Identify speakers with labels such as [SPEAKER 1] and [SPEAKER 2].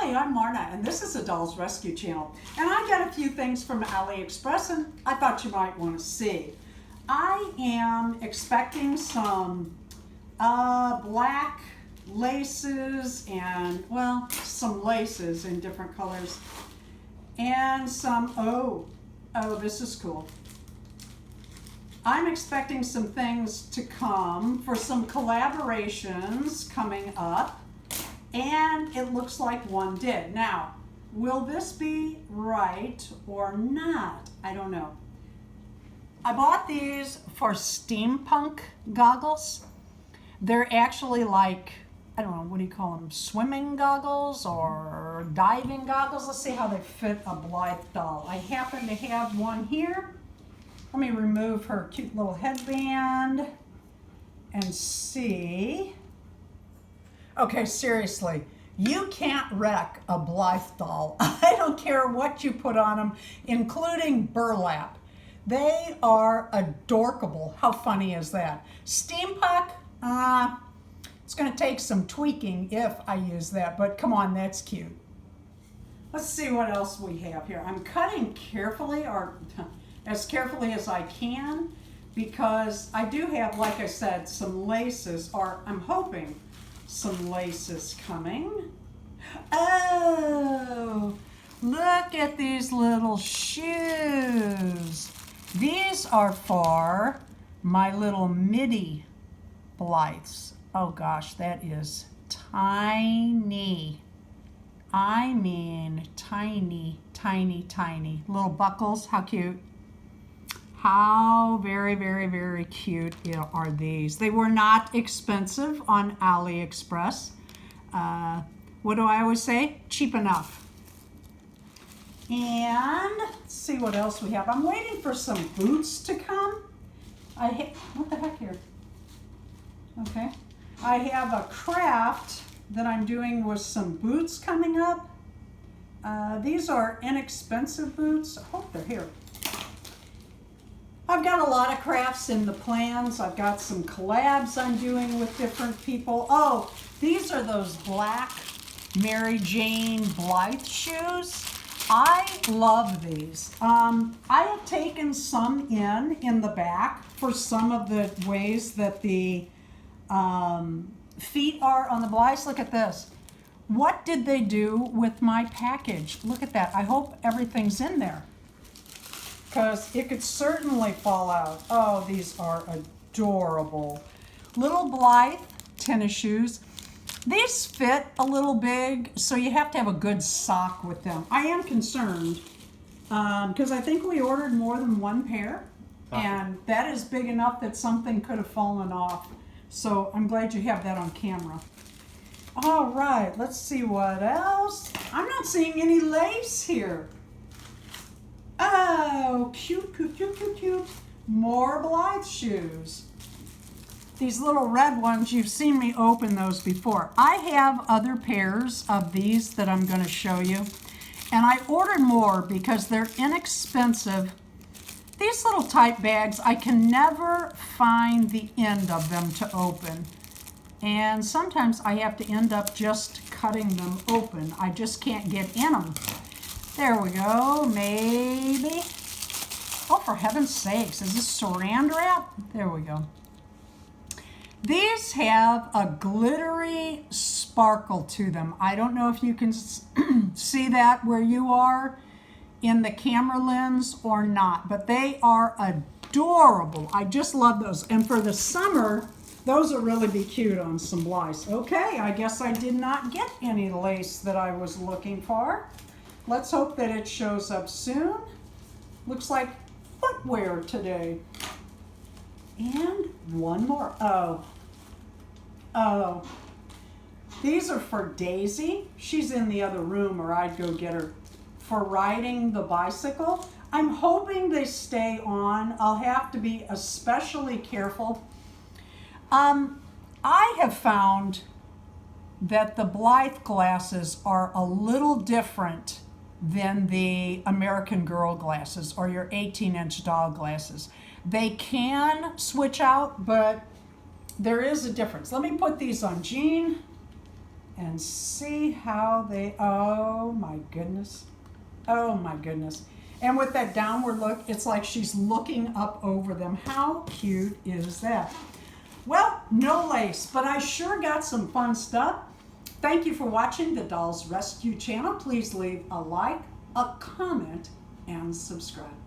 [SPEAKER 1] Hi, I'm Marna, and this is a Dolls Rescue Channel. And I got a few things from Aliexpress, and I thought you might want to see. I am expecting some black laces and, well, some laces in different colors. And some, oh, this is cool. I'm expecting some things to come for some collaborations coming up. And it looks like one did. Now, will this be right or not? I don't know. I bought these for steampunk goggles. They're actually like, I don't know, what do you call them? Swimming goggles or diving goggles? Let's see how they fit a Blythe doll. I happen to have one here. Let me remove her cute little headband and see. Okay, seriously, you can't wreck a Blythe doll. I don't care what you put on them, including burlap. They are adorkable. How funny is that? Steampunk, it's going to take some tweaking if I use that, but come on, that's cute. Let's see what else we have here. I'm cutting carefully, or as carefully as I can, because I do have, like I said, some laces, or I'm hoping some laces coming. Oh, look at these little shoes. These are for my little midi Blythes. Oh gosh, that is tiny. I mean tiny, tiny, tiny. Little buckles, how cute. How very, very, very cute are these. They were not expensive on Aliexpress. What do I always say? Cheap enough. And let's see what else we have. I'm waiting for some boots to come. What the heck here? Okay. I have a craft that I'm doing with some boots coming up. These are inexpensive boots. I hope they're here. I've got a lot of crafts in the plans. I've got some collabs I'm doing with different people. Oh, these are those black Mary Jane Blythe shoes. I love these. I have taken some in the back for some of the ways that the feet are on the Blythes. Look at this. What did they do with my package? Look at that. I hope everything's in there, because it could certainly fall out. Oh, these are adorable. Little Blythe tennis shoes. These fit a little big, so you have to have a good sock with them. I am concerned, because I think we ordered more than one pair, and that is big enough that something could have fallen off. So I'm glad you have that on camera. All right, let's see what else. I'm not seeing any lace here. Oh, cute, cute, cute, cute, cute. More Blythe shoes. These little red ones, you've seen me open those before. I have other pairs of these that I'm going to show you. And I ordered more because they're inexpensive. These little type bags, I can never find the end of them to open. And sometimes I have to end up just cutting them open. I just can't get in them. There we go, maybe. Oh, for heaven's sakes, is this saran wrap? There we go. These have a glittery sparkle to them. I don't know if you can see that where you are in the camera lens or not, but they are adorable. I just love those. And for the summer, those will really be cute on some Blythes. Okay, I guess I did not get any lace that I was looking for. Let's hope that it shows up soon. Looks like footwear today. And one more. Oh. These are for Daisy. She's in the other room, or I'd go get her. For riding the bicycle. I'm hoping they stay on. I'll have to be especially careful. I have found that the Blythe glasses are a little different than the American Girl glasses or your 18-inch doll glasses. They can switch out, but there is a difference. Let me put these on Jean. and see how they, oh my goodness. Oh my goodness. And with that downward look, it's like she's looking up over them. How cute is that? Well, no lace, but I sure got some fun stuff. Thank you for watching the Dolls Rescue channel. Please leave a like, a comment, and subscribe.